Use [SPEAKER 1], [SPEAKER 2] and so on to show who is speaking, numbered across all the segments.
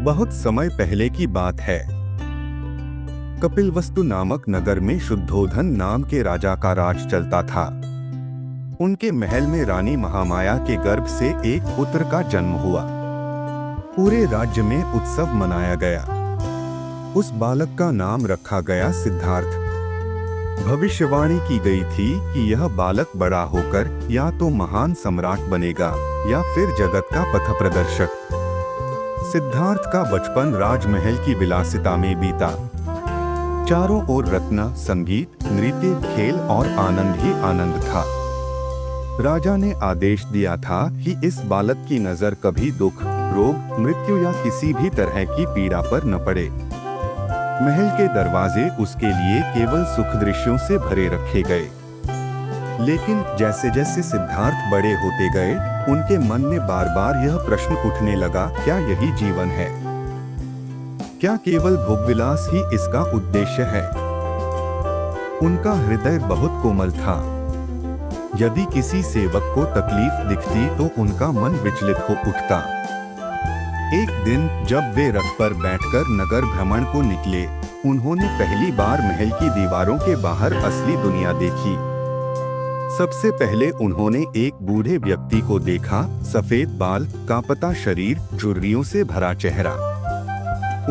[SPEAKER 1] बहुत समय पहले की बात है। कपिलवस्तु नामक नगर में शुद्धोधन नाम के राजा का राज चलता था। उनके महल में रानी महामाया के गर्भ से एक पुत्र का जन्म हुआ। पूरे राज्य में उत्सव मनाया गया। उस बालक का नाम रखा गया सिद्धार्थ। भविष्यवाणी की गई थी कि यह बालक बड़ा होकर या तो महान सम्राट बनेगा या फिर जगत का पथप्रदर्शक। सिद्धार्थ का बचपन राजमहल की विलासिता में बीता। चारों ओर रत्न, संगीत, नृत्य, खेल और आनंद ही आनंद था। राजा ने आदेश दिया था कि इस बालक की नजर कभी दुख, रोग, मृत्यु या किसी भी तरह की पीड़ा पर न पड़े। महल के दरवाजे उसके लिए केवल सुख दृश्यों से भरे रखे गए। लेकिन जैसे जैसे सिद्धार्थ बड़े होते गए, उनके मन में बार बार यह प्रश्न उठने लगा, क्या यही जीवन है? क्या केवल भोगविलास ही इसका उद्देश्य है? उनका हृदय बहुत कोमल था। यदि किसी सेवक को तकलीफ दिखती तो उनका मन विचलित हो उठता। एक दिन जब वे रथ पर बैठकर नगर भ्रमण को निकले, उन्होंने पहली बार महल की दीवारों के बाहर असली दुनिया देखी। सबसे पहले उन्होंने एक बूढ़े व्यक्ति को देखा, सफेद बाल, कांपता शरीर, झुर्रियों से भरा चेहरा।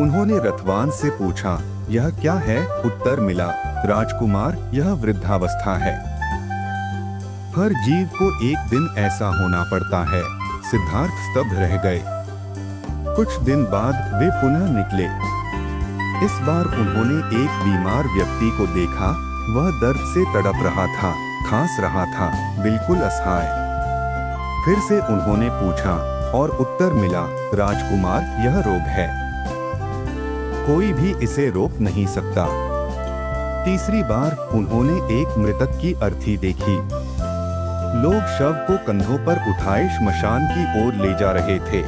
[SPEAKER 1] उन्होंने रथवान से पूछा, यह क्या है? उत्तर मिला, राजकुमार, यह वृद्धावस्था है। हर जीव को एक दिन ऐसा होना पड़ता है। सिद्धार्थ स्तब्ध रह गए। कुछ दिन बाद वे पुनः निकले। इस बार उन्होंने एक बीमार व्यक्ति को देखा। वह दर्द से तड़प रहा था, खांस रहा था, बिल्कुल असहाय। फिर से उन्होंने पूछा और उत्तर मिला, राजकुमार, यह रोग है, कोई भी इसे रोक नहीं सकता। तीसरी बार उन्होंने एक मृतक की अर्थी देखी। लोग शव को कंधों पर उठाए श्मशान की ओर ले जा रहे थे।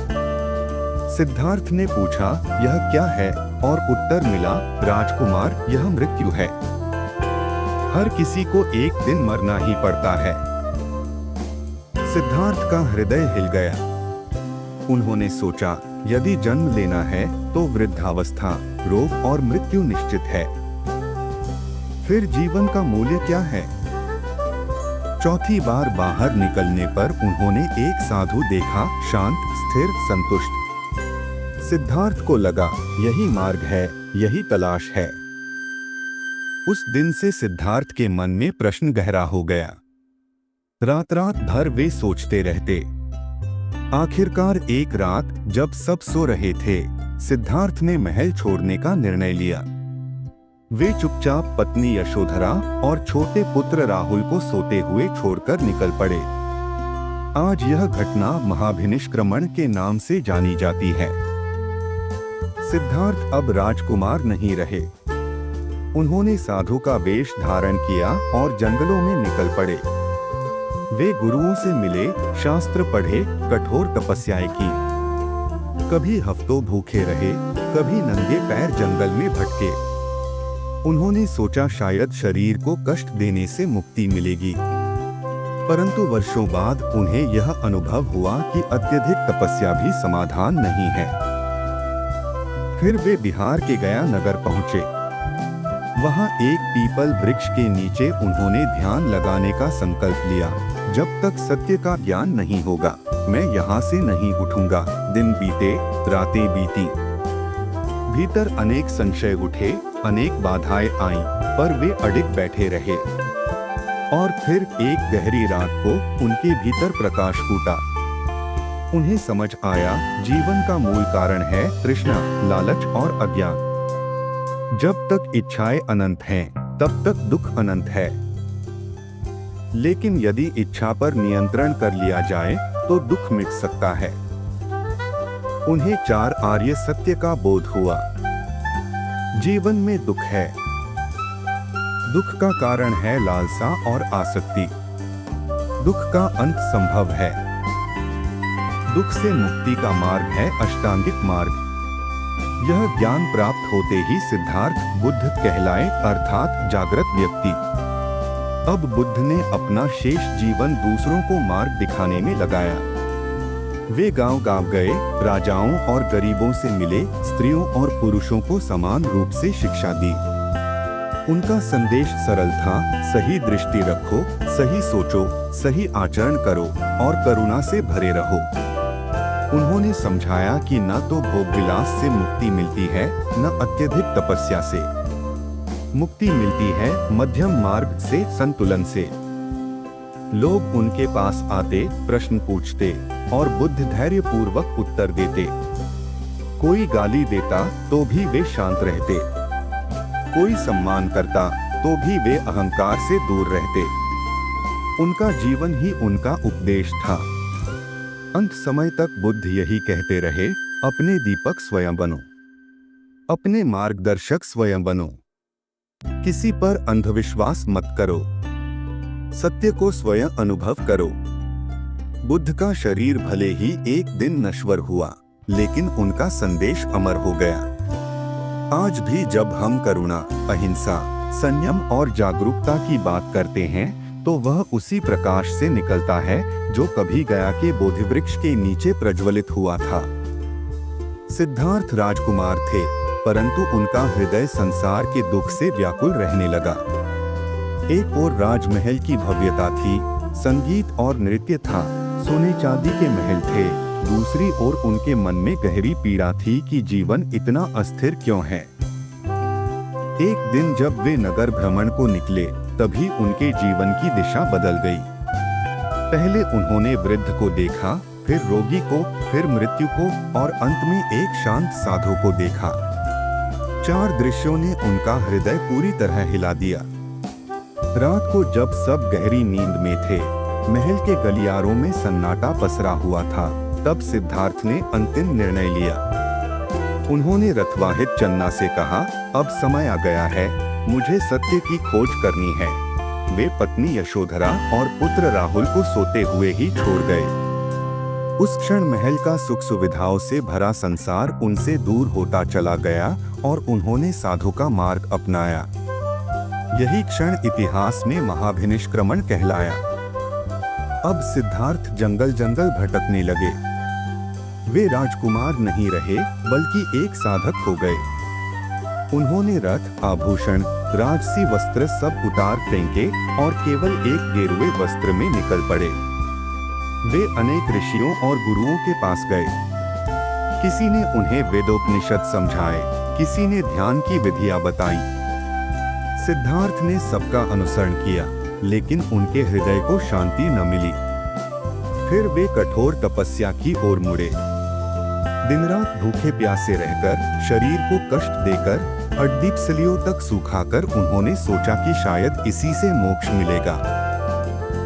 [SPEAKER 1] सिद्धार्थ ने पूछा, यह क्या है? और उत्तर मिला, राजकुमार, यह मृत्यु है। हर किसी को एक दिन मरना ही पड़ता है। सिद्धार्थ का हृदय हिल गया। उन्होंने सोचा, यदि जन्म लेना है तो वृद्धावस्था, रोग और मृत्यु निश्चित है। फिर जीवन का मूल्य क्या है? चौथी बार बाहर निकलने पर उन्होंने एक साधु देखा, शांत, स्थिर, संतुष्ट। सिद्धार्थ को लगा, यही मार्ग है, यही तलाश है। उस दिन से सिद्धार्थ के मन में प्रश्न गहरा हो गया। रात रात भर वे सोचते रहते। आखिरकार एक रात जब सब सो रहे थे, सिद्धार्थ ने महल छोड़ने का निर्णय लिया। वे चुपचाप पत्नी यशोधरा और छोटे पुत्र राहुल को सोते हुए छोड़कर निकल पड़े। आज यह घटना महाभिनिष्क्रमण के नाम से जानी जाती है। सिद्धार्थ अब राजकुमार नहीं रहे। उन्होंने साधु का वेश धारण किया और जंगलों में निकल पड़े। वे गुरुओं से मिले, शास्त्र पढ़े, कठोर तपस्याएं की। कभी हफ्तों भूखे रहे, कभी नंगे पैर जंगल में भटके। उन्होंने सोचा शायद शरीर को कष्ट देने से मुक्ति मिलेगी। परंतु वर्षों बाद उन्हें यह अनुभव हुआ कि अत्यधिक तपस्या भी समाधान नहीं है। फिर वे बिहार के गया नगर पहुंचे। वहां एक पीपल वृक्ष के नीचे उन्होंने ध्यान लगाने का संकल्प लिया। जब तक सत्य का ज्ञान नहीं होगा, मैं यहाँ से नहीं उठूंगा। दिन बीते, रातें बीती। भीतर अनेक संशय उठे, अनेक बाधाएं आईं, पर वे अडिग बैठे रहे। और फिर एक गहरी रात को उनके भीतर प्रकाश फूटा। उन्हें समझ आया, जीवन का मूल कारण है तृष्णा, लालच और अज्ञान। जब तक इच्छाएं अनंत हैं, तब तक दुख अनंत है। लेकिन यदि इच्छा पर नियंत्रण कर लिया जाए तो दुख मिट सकता है। उन्हें 4 आर्य सत्य का बोध हुआ। जीवन में दुख है। दुख का कारण है लालसा और आसक्ति। दुख का अंत संभव है। दुख से मुक्ति का मार्ग है अष्टांगिक मार्ग। यह ज्ञान प्राप्त होते ही सिद्धार्थ बुद्ध कहलाए, अर्थात जागृत व्यक्ति। अब बुद्ध ने अपना शेष जीवन दूसरों को मार्ग दिखाने में लगाया। वे गांव-गांव गए, राजाओं और गरीबों से मिले, स्त्रियों और पुरुषों को समान रूप से शिक्षा दी। उनका संदेश सरल था, सही दृष्टि रखो, सही सोचो, सही आचरण करो और करुणा से भरे रहो। उन्होंने समझाया कि न तो भोग विलास से मुक्ति मिलती है, न अत्यधिक तपस्या से। मुक्ति मिलती है मध्यम मार्ग से, संतुलन से। लोग उनके पास आते, प्रश्न पूछते और बुद्ध धैर्य पूर्वक उत्तर देते। कोई गाली देता तो भी वे शांत रहते, कोई सम्मान करता तो भी वे अहंकार से दूर रहते। उनका जीवन ही उनका उपदेश था। अंत समय तक बुद्ध यही कहते रहे, अपने दीपक स्वयं बनो, अपने मार्गदर्शक स्वयं बनो, किसी पर अंधविश्वास मत करो, सत्य को स्वयं अनुभव करो। बुद्ध का शरीर भले ही एक दिन नश्वर हुआ, लेकिन उनका संदेश अमर हो गया। आज भी जब हम करुणा, अहिंसा, संयम और जागरूकता की बात करते हैं, तो वह उसी प्रकाश से निकलता है जो कभी गया के बोधिवृक्ष के नीचे प्रज्वलित हुआ था। सिद्धार्थ राजकुमार थे, परंतु उनका हृदय संसार के दुख से व्याकुल रहने लगा। एक ओर राजमहल की भव्यता थी, संगीत और नृत्य था, सोने चांदी के महल थे। दूसरी ओर उनके मन में गहरी पीड़ा थी कि जीवन इतना अस्थिर क्यों है। एक दिन जब वे नगर भ्रमण को निकले, तभी उनके जीवन की दिशा बदल गई। पहले उन्होंने वृद्ध को देखा, फिर रोगी को, फिर मृत्यु को और अंत में एक शांत साधु को देखा। 4 दृश्यों ने उनका हृदय पूरी तरह हिला दिया। रात को जब सब गहरी नींद में थे, महल के गलियारों में सन्नाटा पसरा हुआ था, तब सिद्धार्थ ने अंतिम निर्णय लिया। उन्होंने रथवाहित चन्ना से कहा, अब समय आ गया है, मुझे सत्य की खोज करनी है। वे पत्नी यशोधरा और पुत्र राहुल को सोते हुए ही छोड़ गए। उस क्षण महल का सुख सुविधाओं से भरा संसार उनसे दूर होता चला गया और उन्होंने साधु का मार्ग अपनाया। यही क्षण इतिहास में महाभिनिष्क्रमण कहलाया। अब सिद्धार्थ जंगल जंगल भटकने लगे। वे राजकुमार नहीं रहे, बल्कि एक साधक हो गए। उन्होंने रथ, आभूषण, राजसी वस्त्र सब उतार फेंके और केवल एक गेरुए वस्त्र में निकल पड़े। वे अनेक ऋषियों और गुरुओं के पास गए। किसी ने उन्हें वेदोपनिषद समझाए, किसी ने ध्यान की विधियां बताई। सिद्धार्थ ने सबका अनुसरण किया, लेकिन उनके हृदय को शांति न मिली। फिर वे कठोर तपस्या की ओर मुड़े। दिन रात भूखे प्यासे रहकर, शरीर को कष्ट देकर, अड्डीपसलियों तक सुखाकर उन्होंने सोचा कि शायद इसी से मोक्ष मिलेगा।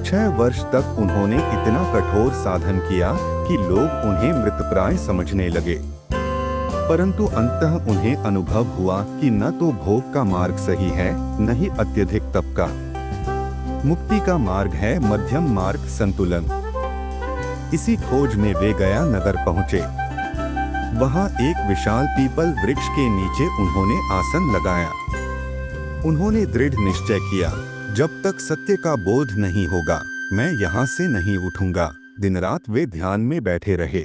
[SPEAKER 1] 6 वर्ष तक उन्होंने इतना कठोर साधन किया कि लोग उन्हें मृतप्राय समझने लगे। परंतु अंततः उन्हें अनुभव हुआ कि न तो भोग का मार्ग सही है, न ही अत्यधिक तप का। मुक्ति का मार्ग है मध्यम मार्ग, संतुलन। इसी खोज में वे गया नगर पहुँचे। वहाँ एक विशाल पीपल वृक्ष के नीचे उन्होंने आसन लगाया। उन्होंने दृढ़ निश्चय किया, जब तक सत्य का बोध नहीं होगा, मैं यहाँ से नहीं उठूंगा। दिन रात वे ध्यान में बैठे रहे।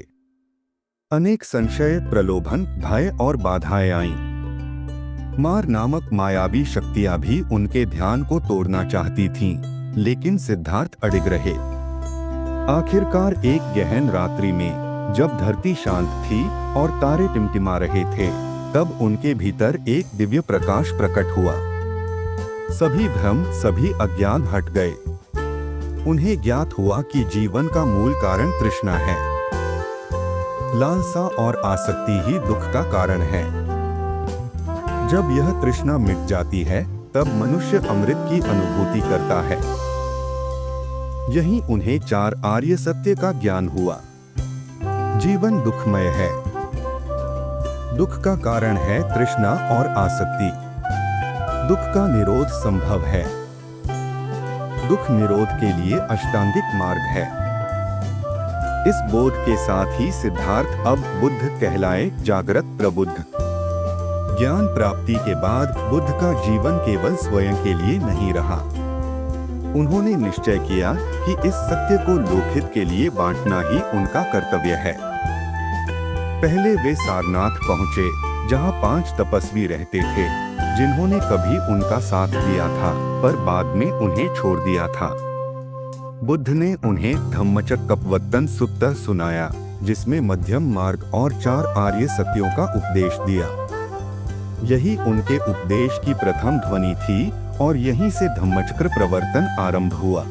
[SPEAKER 1] अनेक संशय, प्रलोभन, भय और बाधाएं आईं। मार नामक मायावी शक्तियां भी उनके ध्यान को तोड़ना चाहती थीं, लेकिन सिद्धार्थ अडिग रहे। आखिरकार एक गहन रात्रि में, जब धरती शांत थी और तारे टिमटिमा रहे थे, तब उनके भीतर एक दिव्य प्रकाश प्रकट हुआ। सभी भ्रम, सभी अज्ञान हट गए। उन्हें ज्ञात हुआ कि जीवन का मूल कारण तृष्णा है। लालसा और आसक्ति ही दुख का कारण है। जब यह तृष्णा मिट जाती है, तब मनुष्य अमृत की अनुभूति करता है। यही उन्हें 4 आर्य सत्य का ज्ञान हुआ। जीवन दुखमय है। दुख का कारण है तृष्णा और आसक्ति। दुख का निरोध संभव है। दुख निरोध के लिए अष्टांगिक मार्ग है। इस बोध के साथ ही सिद्धार्थ अब बुद्ध कहलाए, जागृत प्रबुद्ध। ज्ञान प्राप्ति के बाद बुद्ध का जीवन केवल स्वयं के लिए नहीं रहा। उन्होंने निश्चय किया कि इस सत्य को लोकहित के लिए बांटना ही उनका कर्तव्य है। पहले वे सारनाथ पहुंचे, जहां 5 तपस्वी रहते थे, जिन्होंने कभी उनका साथ दिया था, पर बाद में उन्हें छोड़ दिया था। बुद्ध ने उन्हें धम्मचक्कपवत्तन सूत्र सुनाया, जिसमें मध्यम मार्ग और 4 आर्य सत्यों का उपदेश दिया। यही उनके उपदेश की प्रथम ध्वनि थी और यहीं से धम्मचक्र प्रवर्तन आरंभ हुआ।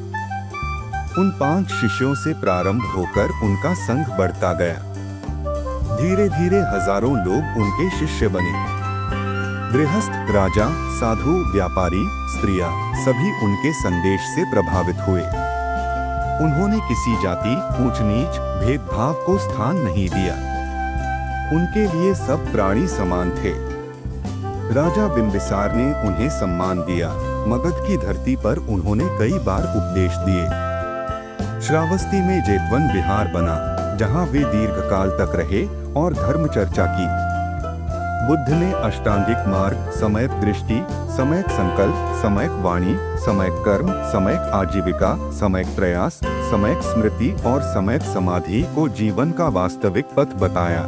[SPEAKER 1] उन 5 शिष्यों से प्रारंभ होकर उनका संघ बढ़ता गया। धीरे धीरे हजारों लोग उनके शिष्य बने। गृहस्थ, राजा, साधु, व्यापारी, स्त्रियां सभी उनके संदेश से प्रभावित हुए। उन्होंने किसी जाति, ऊंच नीच, भेदभाव को स्थान नहीं दिया। उनके लिए सब प्राणी समान थे। राजा बिंबिसार ने उन्हें सम्मान दिया। मगध की धरती पर उन्होंने कई बार उपदेश दिए। श्रावस्ती में जेतवन विहार बना, जहां वे दीर्घकाल तक रहे और धर्म चर्चा की। बुद्ध ने अष्टांगिक मार्ग, सम्यक दृष्टि, सम्यक संकल्प, सम्यक वाणी, सम्यक कर्म, सम्यक आजीविका, सम्यक प्रयास, सम्यक स्मृति और सम्यक समाधि को जीवन का वास्तविक पथ बताया।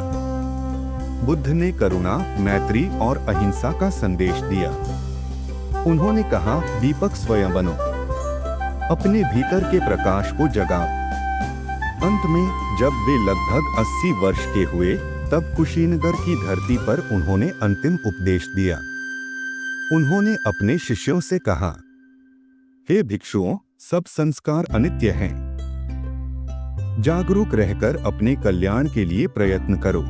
[SPEAKER 1] बुद्ध ने करुणा, मैत्री और अहिंसा का संदेश दिया। उन्होंने कहा, दीपक स्वयं बनो, अपने भीतर के प्रकाश को जगाओ। अंत में जब वे लगभग 80 वर्ष के हुए, तब कुशीनगर की धरती पर उन्होंने अंतिम उपदेश दिया। उन्होंने अपने शिष्यों से कहा, हे भिक्षुओं, सब संस्कार अनित्य हैं। जागरूक रहकर अपने कल्याण के लिए प्रयत्न करो।